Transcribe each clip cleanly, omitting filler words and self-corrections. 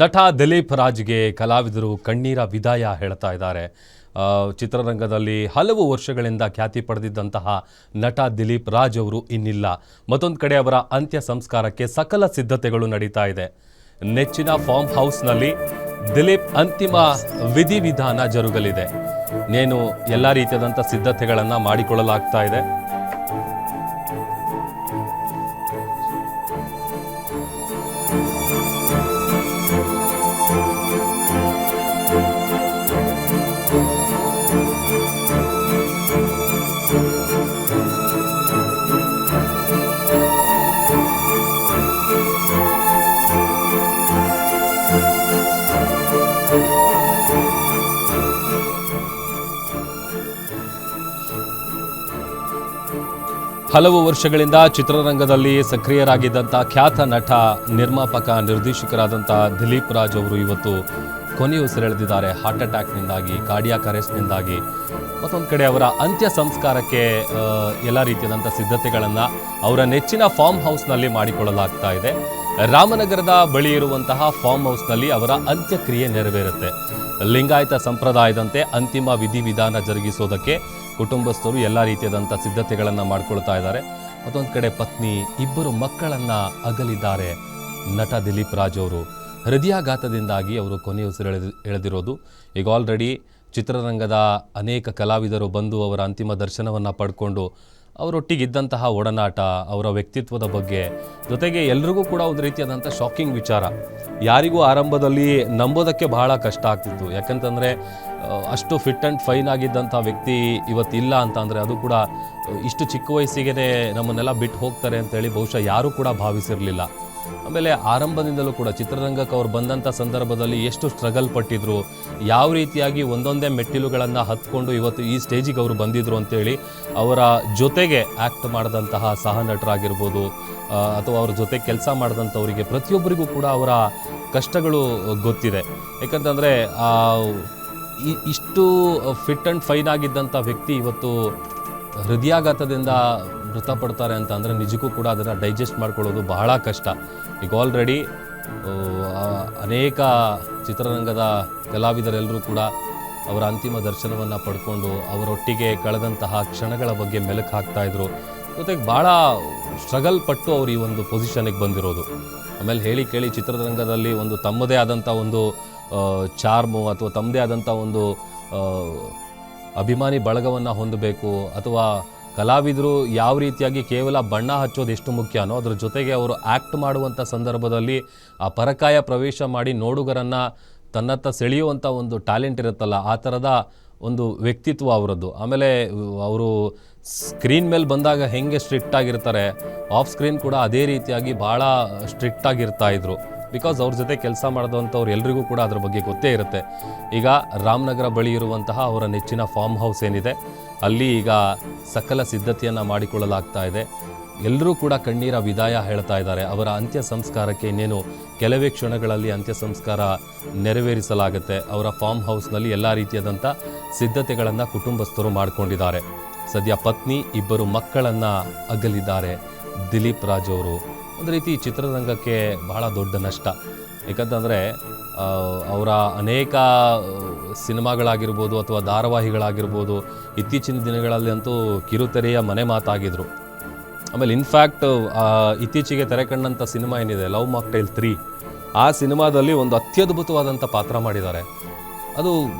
ನಟ ದಿಲೀಪ್ ರಾಜ್ಗೆ ಕಲಾವಿದರು ಕಣ್ಣೀರ ವಿದಾಯ ಹೇಳ್ತಾ ಇದ್ದಾರೆ. ಚಿತ್ರರಂಗದಲ್ಲಿ ಹಲವು ವರ್ಷಗಳಿಂದ ಖ್ಯಾತಿ ಪಡೆದಿದ್ದಂತಹ ನಟ ದಿಲೀಪ್ ರಾಜ್ ಅವರು ಇನ್ನಿಲ್ಲ. ಮತ್ತೊಂದು ಕಡೆ ಅವರ ಅಂತ್ಯ ಸಂಸ್ಕಾರಕ್ಕೆ ಸಕಲ ಸಿದ್ಧತೆಗಳು ನಡೀತಾ ಇದೆ. ನೆಚ್ಚಿನ ಫಾರ್ಮ್ ಹೌಸ್ನಲ್ಲಿ ದಿಲೀಪ್ ಅಂತಿಮ ವಿಧಿವಿಧಾನ ಜರುಗಲಿದೆ. ನೇನು ಎಲ್ಲ ರೀತಿಯಾದಂಥ ಸಿದ್ಧತೆಗಳನ್ನು ಮಾಡಿಕೊಳ್ಳಲಾಗ್ತಾ ಇದೆ. ಹಲವು ವರ್ಷಗಳಿಂದ ಚಿತ್ರರಂಗದಲ್ಲಿ ಸಕ್ರಿಯರಾಗಿದ್ದಂಥ ಖ್ಯಾತ ನಟ, ನಿರ್ಮಾಪಕ, ನಿರ್ದೇಶಕರಾದಂಥ ದಿಲೀಪ್ ರಾಜ್ ಅವರು ಇವತ್ತು ಕೊನೆಯುಸಿರೆಳೆದಿದ್ದಾರೆ. Heart ಅಟ್ಯಾಕ್ನಿಂದಾಗಿ, cardiac ಅರೆಸ್ಟ್ನಿಂದಾಗಿ. ಮತ್ತೊಂದು ಕಡೆ ಅವರ ಅಂತ್ಯ ಸಂಸ್ಕಾರಕ್ಕೆ ಎಲ್ಲ ರೀತಿಯಾದಂಥ ಸಿದ್ಧತೆಗಳನ್ನು ಅವರ ನೆಚ್ಚಿನ ಫಾರ್ಮ್ ಹೌಸ್ನಲ್ಲಿ ಮಾಡಿಕೊಳ್ಳಲಾಗ್ತಾ ಇದೆ. ರಾಮನಗರದ ಬಳಿ ಇರುವಂತಹ ಫಾರ್ಮ್ ಹೌಸ್ನಲ್ಲಿ ಅವರ ಅಂತ್ಯಕ್ರಿಯೆ ನೆರವೇರುತ್ತೆ. ಲಿಂಗಾಯತ ಸಂಪ್ರದಾಯದಂತೆ ಅಂತಿಮ ವಿಧಿವಿಧಾನ ಜರುಗಿಸೋದಕ್ಕೆ ಕುಟುಂಬಸ್ಥರು ಎಲ್ಲ ರೀತಿಯಾದಂಥ ಸಿದ್ಧತೆಗಳನ್ನು ಮಾಡಿಕೊಳ್ತಾ ಇದ್ದಾರೆ. ಮತ್ತೊಂದು ಕಡೆ ಪತ್ನಿ, ಇಬ್ಬರು ಮಕ್ಕಳನ್ನು ಅಗಲಿದ್ದಾರೆ ನಟ ದಿಲೀಪ್ ರಾಜ್ ಅವರು. ಹೃದಯಾಘಾತದಿಂದಾಗಿ ಅವರು ಎಳೆದಿರೋದು. ಈಗ ಆಲ್ರೆಡಿ ಚಿತ್ರರಂಗದ ಅನೇಕ ಕಲಾವಿದರು ಬಂದು ಅವರ ಅಂತಿಮ ದರ್ಶನವನ್ನು ಪಡ್ಕೊಂಡು ಅವರೊಟ್ಟಿಗಿದ್ದಂತಹ ಒಡನಾಟ, ಅವರ ವ್ಯಕ್ತಿತ್ವದ ಬಗ್ಗೆ, ಜೊತೆಗೆ ಎಲ್ರಿಗೂ ಕೂಡ ಒಂದು ರೀತಿಯಾದಂಥ ಶಾಕಿಂಗ್ ವಿಚಾರ. ಯಾರಿಗೂ ಆರಂಭದಲ್ಲಿ ನಂಬೋದಕ್ಕೆ ಬಹಳ ಕಷ್ಟ ಆಗ್ತಿತ್ತು. ಯಾಕಂತಂದರೆ ಅಷ್ಟು ಫಿಟ್ ಆ್ಯಂಡ್ ಫೈನ್ ಆಗಿದ್ದಂಥ ವ್ಯಕ್ತಿ ಇವತ್ತಿಲ್ಲ ಅಂತ ಅಂದರೆ, ಅದು ಕೂಡ ಇಷ್ಟು ಚಿಕ್ಕ ವಯಸ್ಸಿಗೆ ನಮ್ಮನ್ನೆಲ್ಲ ಬಿಟ್ಟು ಹೋಗ್ತಾರೆ ಅಂತೇಳಿ ಬಹುಶಃ ಯಾರೂ ಕೂಡ ಭಾವಿಸಿರಲಿಲ್ಲ. ಆಮೇಲೆ ಆರಂಭದಿಂದಲೂ ಕೂಡ ಚಿತ್ರರಂಗಕ್ಕೆ ಅವ್ರು ಬಂದಂಥ ಸಂದರ್ಭದಲ್ಲಿ ಎಷ್ಟು ಸ್ಟ್ರಗಲ್ ಪಟ್ಟಿದ್ರು, ಯಾವ ರೀತಿಯಾಗಿ ಒಂದೊಂದೇ ಮೆಟ್ಟಿಲುಗಳನ್ನು ಹತ್ಕೊಂಡು ಇವತ್ತು ಈ ಸ್ಟೇಜಿಗೆ ಅವರು ಬಂದಿದ್ರು ಅಂತೇಳಿ ಅವರ ಜೊತೆಗೆ ಆ್ಯಕ್ಟ್ ಮಾಡಿದಂತಹ ಸಹ ನಟರಾಗಿರ್ಬೋದು ಅಥವಾ ಅವ್ರ ಜೊತೆ ಕೆಲಸ ಮಾಡಿದಂಥವರಿಗೆ ಪ್ರತಿಯೊಬ್ಬರಿಗೂ ಕೂಡ ಅವರ ಕಷ್ಟಗಳು ಗೊತ್ತಿದೆ. ಯಾಕಂತಂದರೆ ಇಷ್ಟು ಫಿಟ್ ಆ್ಯಂಡ್ ಫೈನ್ ಆಗಿದ್ದಂಥ ವ್ಯಕ್ತಿ ಇವತ್ತು ಹೃದಯಾಘಾತದಿಂದ ಮೃತಪಡ್ತಾರೆ ಅಂತ ಅಂದರೆ ನಿಜಕ್ಕೂ ಕೂಡ ಅದನ್ನು ಡೈಜೆಸ್ಟ್ ಮಾಡ್ಕೊಳ್ಳೋದು ಬಹಳ ಕಷ್ಟ. ಈಗ ಆಲ್ರೆಡಿ ಅನೇಕ ಚಿತ್ರರಂಗದ ಕಲಾವಿದರೆಲ್ಲರೂ ಕೂಡ ಅವರ ಅಂತಿಮ ದರ್ಶನವನ್ನು ಪಡ್ಕೊಂಡು ಅವರೊಟ್ಟಿಗೆ ಕಳೆದಂತಹ ಕ್ಷಣಗಳ ಬಗ್ಗೆ ಮೆಲುಕು ಹಾಕ್ತಾಯಿದ್ರು. ಜೊತೆಗೆ ಭಾಳ ಸ್ಟ್ರಗಲ್ ಪಟ್ಟು ಅವರು ಈ ಒಂದು ಪೊಸಿಷನಿಗೆ ಬಂದಿರೋದು. ಆಮೇಲೆ ಹೇಳಿ ಕೇಳಿ ಚಿತ್ರರಂಗದಲ್ಲಿ ಒಂದು ತಮ್ಮದೇ ಆದಂಥ ಒಂದು ಚಾರ್ಮು ಅಥವಾ ತಮ್ಮದೇ ಆದಂಥ ಒಂದು ಅಭಿಮಾನಿ ಬಳಗವನ್ನು ಹೊಂದಬೇಕು, ಅಥವಾ ಕಲಾವಿದರು ಯಾವ ರೀತಿಯಾಗಿ ಕೇವಲ ಬಣ್ಣ ಹಚ್ಚೋದು ಎಷ್ಟು ಮುಖ್ಯನೋ ಅದ್ರ ಜೊತೆಗೆ ಅವರು ಆ್ಯಕ್ಟ್ ಮಾಡುವಂಥ ಸಂದರ್ಭದಲ್ಲಿ ಆ ಪರಕಾಯ ಪ್ರವೇಶ ಮಾಡಿ ನೋಡುಗರನ್ನು ತನ್ನತ್ತ ಸೆಳೆಯುವಂಥ ಒಂದು ಟ್ಯಾಲೆಂಟ್ ಇರುತ್ತಲ್ಲ, ಆ ಥರದ ಒಂದು ವ್ಯಕ್ತಿತ್ವ ಅವರದ್ದು. ಆಮೇಲೆ ಅವರು ಸ್ಕ್ರೀನ್ ಮೇಲೆ ಬಂದಾಗ ಹೆಂಗೆ ಸ್ಟ್ರಿಕ್ಟ್ ಆಗಿರ್ತಾರೆ, ಆಫ್ ಸ್ಕ್ರೀನ್ ಕೂಡ ಅದೇ ರೀತಿಯಾಗಿ ಭಾಳ ಸ್ಟ್ರಿಕ್ಟ್ ಆಗಿರ್ತಾಯಿದ್ರು. ಬಿಕಾಸ್ ಅವ್ರ ಜೊತೆ ಕೆಲಸ ಮಾಡಿದಂಥವ್ರು ಎಲ್ರಿಗೂ ಕೂಡ ಅದ್ರ ಬಗ್ಗೆ ಗೊತ್ತೇ ಇರುತ್ತೆ. ಈಗ ರಾಮನಗರ ಬಳಿ ಇರುವಂತಹ ಅವರ ನೆಚ್ಚಿನ ಫಾರ್ಮ್ ಹೌಸ್ ಏನಿದೆ, ಅಲ್ಲಿ ಈಗ ಸಕಲ ಸಿದ್ಧತೆಯನ್ನು ಮಾಡಿಕೊಳ್ಳಲಾಗ್ತಾ ಇದೆ. ಎಲ್ಲರೂ ಕೂಡ ಕಣ್ಣೀರ ವಿದಾಯ ಹೇಳ್ತಾ ಇದ್ದಾರೆ. ಅವರ ಅಂತ್ಯ ಸಂಸ್ಕಾರಕ್ಕೆ ಇನ್ನೇನು ಕೆಲವೇ ಕ್ಷಣಗಳಲ್ಲಿ ಅಂತ್ಯ ಸಂಸ್ಕಾರ ನೆರವೇರಿಸಲಾಗುತ್ತೆ. ಅವರ ಫಾರ್ಮ್ ಹೌಸ್ನಲ್ಲಿ ಎಲ್ಲ ರೀತಿಯಾದಂಥ ಸಿದ್ಧತೆಗಳನ್ನು ಕುಟುಂಬಸ್ಥರು ಮಾಡಿಕೊಂಡಿದ್ದಾರೆ. ಸದ್ಯ ಪತ್ನಿ, ಇಬ್ಬರು ಮಕ್ಕಳನ್ನು ಅಗಲಿದ್ದಾರೆ ದಿಲೀಪ್ ರಾಜ್ ಅವರು. ಒಂದು ರೀತಿ ಚಿತ್ರರಂಗಕ್ಕೆ ಬಹಳ ದೊಡ್ಡ ನಷ್ಟ. ಏಕೆಂತಂದರೆ ಅವರ ಅನೇಕ ಸಿನಿಮಾಗಳಾಗಿರ್ಬೋದು ಅಥವಾ ಧಾರಾವಾಹಿಗಳಾಗಿರ್ಬೋದು ಇತ್ತೀಚಿನ ದಿನಗಳಲ್ಲಿ ಅಂತೂ ಕಿರುತೆರೆಯ ಮನೆ ಮಾತಾಗಿದ್ರು. ಆಮೇಲೆ ಇನ್ಫ್ಯಾಕ್ಟ್ ಇತ್ತೀಚೆಗೆ ತೆರೆ ಕಂಡಂಥ ಸಿನಿಮಾ ಏನಿದೆ ಲವ್ ಮಾಕ್ಟೈಲ್ 3, ಆ ಸಿನಿಮಾದಲ್ಲಿ ಒಂದು ಅತ್ಯದ್ಭುತವಾದಂಥ ಪಾತ್ರ ಮಾಡಿದ್ದಾರೆ. ಅದು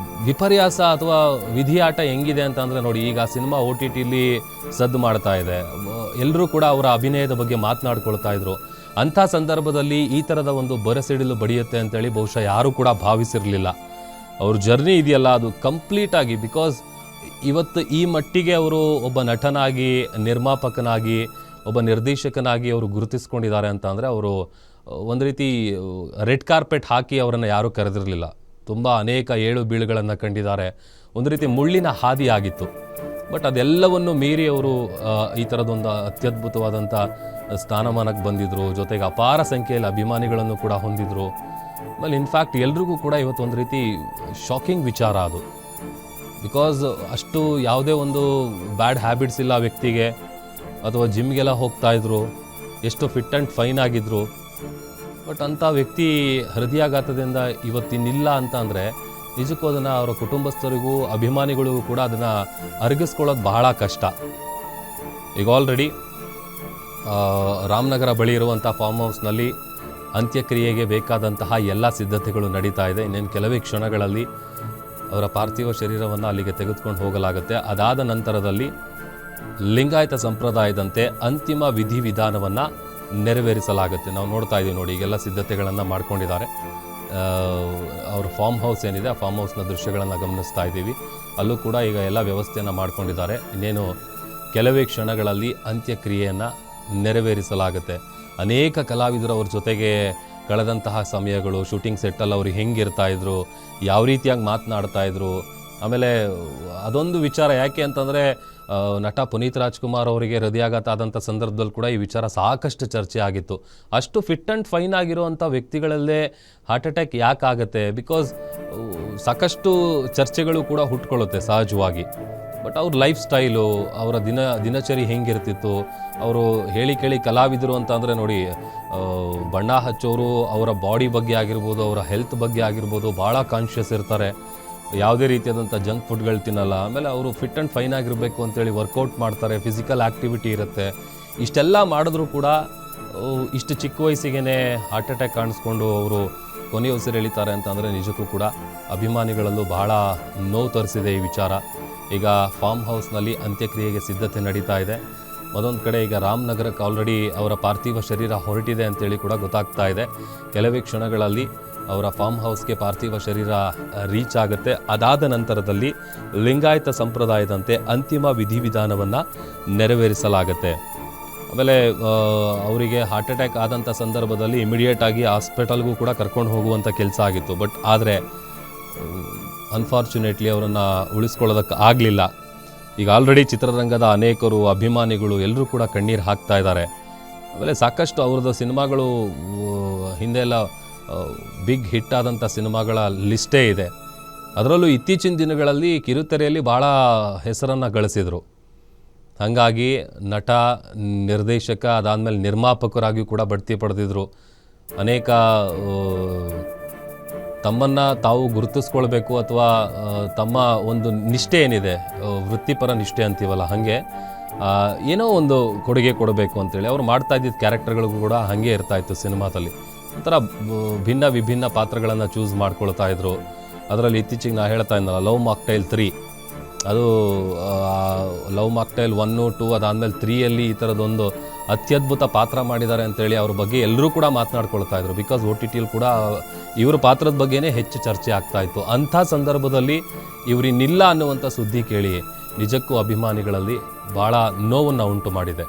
ವಿಪರ್ಯಾಸ ಅಥವಾ ವಿಧಿಯಾಟ ಹೆಂಗಿದೆ ಅಂತ ಅಂದರೆ ನೋಡಿ, ಈಗ ಆ ಸಿನಿಮಾ OTTಲಿ ಸದ್ದು ಮಾಡ್ತಾ ಇದೆ. ಎಲ್ಲರೂ ಕೂಡ ಅವರ ಅಭಿನಯದ ಬಗ್ಗೆ ಮಾತನಾಡ್ಕೊಳ್ತಾ ಇದ್ರು. ಅಂಥ ಸಂದರ್ಭದಲ್ಲಿ ಈ ಥರದ ಒಂದು ಬರಸಿಡಿಲು ಬಡಿಯುತ್ತೆ ಅಂತೇಳಿ ಬಹುಶಃ ಯಾರೂ ಕೂಡ ಭಾವಿಸಿರಲಿಲ್ಲ. ಅವ್ರ ಜರ್ನಿ ಇದೆಯಲ್ಲ ಅದು ಕಂಪ್ಲೀಟಾಗಿ, ಬಿಕಾಸ್ ಇವತ್ತು ಈ ಮಟ್ಟಿಗೆ ಅವರು ಒಬ್ಬ ನಟನಾಗಿ, ನಿರ್ಮಾಪಕನಾಗಿ, ಒಬ್ಬ ನಿರ್ದೇಶಕನಾಗಿ ಅವರು ಗುರುತಿಸ್ಕೊಂಡಿದ್ದಾರೆ ಅಂತ ಅಂದರೆ ಅವರು ಒಂದು ರೀತಿ ರೆಡ್ ಕಾರ್ಪೆಟ್ ಹಾಕಿ ಅವರನ್ನು ಯಾರೂ ಕರೆದಿರಲಿಲ್ಲ. ತುಂಬ ಅನೇಕ ಏಳು ಬೀಳುಗಳನ್ನು ಕಂಡಿದ್ದಾರೆ. ಒಂದು ರೀತಿ ಮುಳ್ಳಿನ ಹಾದಿ ಆಗಿತ್ತು. ಬಟ್ ಅದೆಲ್ಲವನ್ನು ಮೀರಿ ಅವರು ಈ ಥರದೊಂದು ಅತ್ಯದ್ಭುತವಾದಂಥ ಸ್ಥಾನಮಾನಕ್ಕೆ ಬಂದಿದ್ದರು. ಜೊತೆಗೆ ಅಪಾರ ಸಂಖ್ಯೆಯಲ್ಲಿ ಅಭಿಮಾನಿಗಳನ್ನು ಕೂಡ ಹೊಂದಿದ್ರು. ಆಮೇಲೆ ಇನ್ಫ್ಯಾಕ್ಟ್ ಎಲ್ರಿಗೂ ಕೂಡ ಇವತ್ತು ಒಂದು ರೀತಿ ಶಾಕಿಂಗ್ ವಿಚಾರ ಅದು. ಬಿಕಾಸ್ ಅಷ್ಟು ಯಾವುದೇ ಒಂದು ಬ್ಯಾಡ್ ಹ್ಯಾಬಿಟ್ಸ್ ಇಲ್ಲ ವ್ಯಕ್ತಿಗೆ, ಅಥವಾ ಜಿಮ್ಗೆಲ್ಲ ಹೋಗ್ತಾಯಿದ್ರು, ಎಷ್ಟು ಫಿಟ್ ಆ್ಯಂಡ್ ಫೈನ್ ಆಗಿದ್ದರು. ಬಟ್ ಅಂಥ ವ್ಯಕ್ತಿ ಹೃದಯಾಘಾತದಿಂದ ಇವತ್ತಿನಿಲ್ಲ ಅಂತ ಅಂದರೆ ನಿಜಕ್ಕೂ ಅದನ್ನು ಅವರ ಕುಟುಂಬಸ್ಥರಿಗೂ ಅಭಿಮಾನಿಗಳಿಗೂ ಕೂಡ ಅದನ್ನು ಅರಗಿಸ್ಕೊಳ್ಳೋದು ಬಹಳ ಕಷ್ಟ. ಈಗ ಆಲ್ರೆಡಿ ರಾಮನಗರ ಬಳಿ ಇರುವಂಥ ಫಾರ್ಮ್ ಹೌಸ್ನಲ್ಲಿ ಅಂತ್ಯಕ್ರಿಯೆಗೆ ಬೇಕಾದಂತಹ ಎಲ್ಲ ಸಿದ್ಧತೆಗಳು ನಡೀತಾ ಇದೆ. ಇನ್ನೇನು ಕೆಲವೇ ಕ್ಷಣಗಳಲ್ಲಿ ಅವರ ಪಾರ್ಥಿವ ಶರೀರವನ್ನು ಅಲ್ಲಿಗೆ ತೆಗೆದುಕೊಂಡು ಹೋಗಲಾಗುತ್ತೆ. ಅದಾದ ನಂತರದಲ್ಲಿ ಲಿಂಗಾಯತ ಸಂಪ್ರದಾಯದಂತೆ ಅಂತಿಮ ವಿಧಿವಿಧಾನವನ್ನು ನೆರವೇರಿಸಲಾಗುತ್ತೆ. ನಾವು ನೋಡ್ತಾ ಇದ್ದೀವಿ ನೋಡಿ, ಈಗೆಲ್ಲ ಸಿದ್ಧತೆಗಳನ್ನು ಮಾಡ್ಕೊಂಡಿದ್ದಾರೆ. ಅವ್ರ ಫಾರ್ಮ್ ಹೌಸ್ ಏನಿದೆ ಆ ಫಾರ್ಮ್ ಹೌಸ್ನ ದೃಶ್ಯಗಳನ್ನು ಗಮನಿಸ್ತಾ ಇದ್ದೀವಿ. ಅಲ್ಲೂ ಕೂಡ ಈಗ ಎಲ್ಲ ವ್ಯವಸ್ಥೆಯನ್ನು ಮಾಡ್ಕೊಂಡಿದ್ದಾರೆ. ಇನ್ನೇನು ಕೆಲವೇ ಕ್ಷಣಗಳಲ್ಲಿ ಅಂತ್ಯಕ್ರಿಯೆಯನ್ನು ನೆರವೇರಿಸಲಾಗುತ್ತೆ. ಅನೇಕ ಕಲಾವಿದರು ಅವ್ರ ಜೊತೆಗೆ ಕಳೆದಂತಹ ಸಮಯಗಳು, ಶೂಟಿಂಗ್ ಸೆಟ್ಟಲ್ಲಿ ಅವ್ರು ಹೆಂಗಿರ್ತಾಯಿದ್ರು, ಯಾವ ರೀತಿಯಾಗಿ ಮಾತನಾಡ್ತಾಯಿದ್ರು. ಆಮೇಲೆ ಅದೊಂದು ವಿಚಾರ ಯಾಕೆ ಅಂತಂದರೆ ನಟ ಪುನೀತ್ ರಾಜ್ಕುಮಾರ್ ಅವರಿಗೆ ಹೃದಯಾಘಾತ ಆದಂಥ ಸಂದರ್ಭದಲ್ಲಿ ಕೂಡ ಈ ವಿಚಾರ ಸಾಕಷ್ಟು ಚರ್ಚೆ ಆಗಿತ್ತು. ಅಷ್ಟು ಫಿಟ್ ಆ್ಯಂಡ್ ಫೈನ್ ಆಗಿರುವಂಥ ವ್ಯಕ್ತಿಗಳಲ್ಲೇ ಹಾರ್ಟ್ ಅಟ್ಯಾಕ್ ಯಾಕಾಗುತ್ತೆ? ಬಿಕಾಸ್ ಸಾಕಷ್ಟು ಚರ್ಚೆಗಳು ಕೂಡ ಹುಟ್ಕೊಳ್ಳುತ್ತೆ ಸಹಜವಾಗಿ. ಬಟ್ ಅವ್ರ ಲೈಫ್ ಸ್ಟೈಲು, ಅವರ ದಿನಚರಿ ಹೆಂಗಿರ್ತಿತ್ತು, ಅವರು ಹೇಳಿ ಕೇಳಿ ಕಲಾವಿದರು ಅಂತ ಅಂದರೆ ನೋಡಿ, ಬಣ್ಣ ಹಚ್ಚೋರು ಅವರ ಬಾಡಿ ಬಗ್ಗೆ ಆಗಿರ್ಬೋದು, ಅವರ ಹೆಲ್ತ್ ಬಗ್ಗೆ ಆಗಿರ್ಬೋದು ಭಾಳ ಕಾನ್ಷಿಯಸ್ ಇರ್ತಾರೆ. ಯಾವುದೇ ರೀತಿಯಾದಂಥ ಜಂಕ್ ಫುಡ್ಗಳು ತಿನ್ನಲ್ಲ. ಆಮೇಲೆ ಅವರು ಫಿಟ್ ಆ್ಯಂಡ್ ಫೈನ್ ಆಗಿರಬೇಕು ಅಂತೇಳಿ ವರ್ಕೌಟ್ ಮಾಡ್ತಾರೆ, ಫಿಸಿಕಲ್ ಆ್ಯಕ್ಟಿವಿಟಿ ಇರುತ್ತೆ. ಇಷ್ಟೆಲ್ಲ ಮಾಡಿದ್ರೂ ಕೂಡ ಇಷ್ಟು ಚಿಕ್ಕ ವಯಸ್ಸಿಗೆ ಹಾರ್ಟ್ ಅಟ್ಯಾಕ್ ಕಾಣಿಸ್ಕೊಂಡು ಅವರು ಕೊನೆಯ ಉಸಿರು ಎಳಿತಾರೆ ಅಂತಂದರೆ ನಿಜಕ್ಕೂ ಕೂಡ ಅಭಿಮಾನಿಗಳಲ್ಲೂ ಬಹಳ ನೋವು ತರಿಸಿದೆ ಈ ವಿಚಾರ. ಈಗ ಫಾರ್ಮ್ ಹೌಸ್ನಲ್ಲಿ ಅಂತ್ಯಕ್ರಿಯೆಗೆ ಸಿದ್ಧತೆ ನಡೀತಾ ಇದೆ. ಮತ್ತೊಂದು ಕಡೆ ಈಗ ರಾಮನಗರಕ್ಕೆ ಆಲ್ರೆಡಿ ಅವರ ಪಾರ್ಥಿವ ಶರೀರ ಹೊರಟಿದೆ ಅಂತೇಳಿ ಕೂಡ ಗೊತ್ತಾಗ್ತಾ ಇದೆ. ಕೆಲವೇ ಕ್ಷಣಗಳಲ್ಲಿ ಅವರ ಫಾರ್ಮ್ ಹೌಸ್ಗೆ ಪಾರ್ಥಿವ ಶರೀರ ರೀಚ್ ಆಗುತ್ತೆ. ಅದಾದ ನಂತರದಲ್ಲಿ ಲಿಂಗಾಯತ ಸಂಪ್ರದಾಯದಂತೆ ಅಂತಿಮ ವಿಧಿವಿಧಾನವನ್ನು ನೆರವೇರಿಸಲಾಗುತ್ತೆ. ಆಮೇಲೆ ಅವರಿಗೆ ಹಾರ್ಟ್ ಅಟ್ಯಾಕ್ ಆದಂಥ ಸಂದರ್ಭದಲ್ಲಿ ಇಮಿಡಿಯೇಟಾಗಿ ಹಾಸ್ಪಿಟಲ್ಗೂ ಕೂಡ ಕರ್ಕೊಂಡು ಹೋಗುವಂಥ ಕೆಲಸ ಆಗಿತ್ತು. ಬಟ್ ಆದರೆ ಅನ್ಫಾರ್ಚುನೇಟ್ಲಿ ಅವರನ್ನು ಉಳಿಸ್ಕೊಳ್ಳೋದಕ್ಕೆ ಆಗಲಿಲ್ಲ. ಈಗ ಆಲ್ರೆಡಿ ಚಿತ್ರರಂಗದ ಅನೇಕರು, ಅಭಿಮಾನಿಗಳು ಎಲ್ಲರೂ ಕೂಡ ಕಣ್ಣೀರು ಹಾಕ್ತಾ ಇದ್ದಾರೆ. ಆಮೇಲೆ ಸಾಕಷ್ಟು ಅವ್ರದ್ದು ಸಿನಿಮಾಗಳು ಹಿಂದೆಲ್ಲ ಬಿಗ್ ಹಿಟ್ ಆದಂಥ ಸಿನಿಮಾಗಳ ಲಿಸ್ಟೇ ಇದೆ. ಅದರಲ್ಲೂ ಇತ್ತೀಚಿನ ದಿನಗಳಲ್ಲಿ ಕಿರುತೆರೆಯಲ್ಲಿ ಭಾಳ ಹೆಸರನ್ನು ಗಳಿಸಿದರು. ಹಾಗಾಗಿ ನಟ, ನಿರ್ದೇಶಕ, ಅದಾದಮೇಲೆ ನಿರ್ಮಾಪಕರಾಗಿಯೂ ಕೂಡ ಬಡ್ತಿ ಪಡೆದಿದ್ರು. ಅನೇಕ ತಮ್ಮನ್ನು ತಾವು ಗುರುತಿಸ್ಕೊಳ್ಬೇಕು ಅಥವಾ ತಮ್ಮ ಒಂದು ನಿಷ್ಠೆ ಏನಿದೆ, ವೃತ್ತಿಪರ ನಿಷ್ಠೆ ಅಂತೀವಲ್ಲ, ಹಾಗೆ ಏನೋ ಒಂದು ಕೊಡುಗೆ ಕೊಡಬೇಕು ಅಂತೇಳಿ ಅವ್ರು ಮಾಡ್ತಾ ಇದ್ದಿದ್ದ ಕ್ಯಾರೆಕ್ಟರ್ಗಳಿಗೂ ಕೂಡ ಹಾಗೆ ಇರ್ತಾಯಿತ್ತು. ಸಿನಿಮಾದಲ್ಲಿ ಒಂಥರ ಭಿನ್ನ ವಿಭಿನ್ನ ಪಾತ್ರಗಳನ್ನು ಚೂಸ್ ಮಾಡ್ಕೊಳ್ತಾ ಇದ್ರು. ಅದರಲ್ಲಿ ಇತ್ತೀಚೆಗೆ ನಾ ಹೇಳ್ತಾ ಇದ್ದಲ್ಲ, ಲವ್ ಮಾಕ್ಟೈಲ್ 3, ಅದು ಲವ್ ಮಾಕ್ಟೈಲ್ 1, 2 ಅದಾದಮೇಲೆ 3ಯಲ್ಲಿ ಈ ಥರದೊಂದು ಅತ್ಯದ್ಭುತ ಪಾತ್ರ ಮಾಡಿದ್ದಾರೆ ಅಂತೇಳಿ ಅವ್ರ ಬಗ್ಗೆ ಎಲ್ಲರೂ ಕೂಡ ಮಾತನಾಡ್ಕೊಳ್ತಾ ಇದ್ರು. ಬಿಕಾಸ್ OTTಯಲ್ಲಿ ಕೂಡ ಇವ್ರ ಪಾತ್ರದ ಬಗ್ಗೆನೇ ಹೆಚ್ಚು ಚರ್ಚೆ ಆಗ್ತಾಯಿತ್ತು. ಅಂಥ ಸಂದರ್ಭದಲ್ಲಿ ಇವರಿನ್ನಿಲ್ಲ ಅನ್ನುವಂಥ ಸುದ್ದಿ ಕೇಳಿ ನಿಜಕ್ಕೂ ಅಭಿಮಾನಿಗಳಲ್ಲಿ ಭಾಳ ನೋವನ್ನು ಉಂಟು ಮಾಡಿದೆ.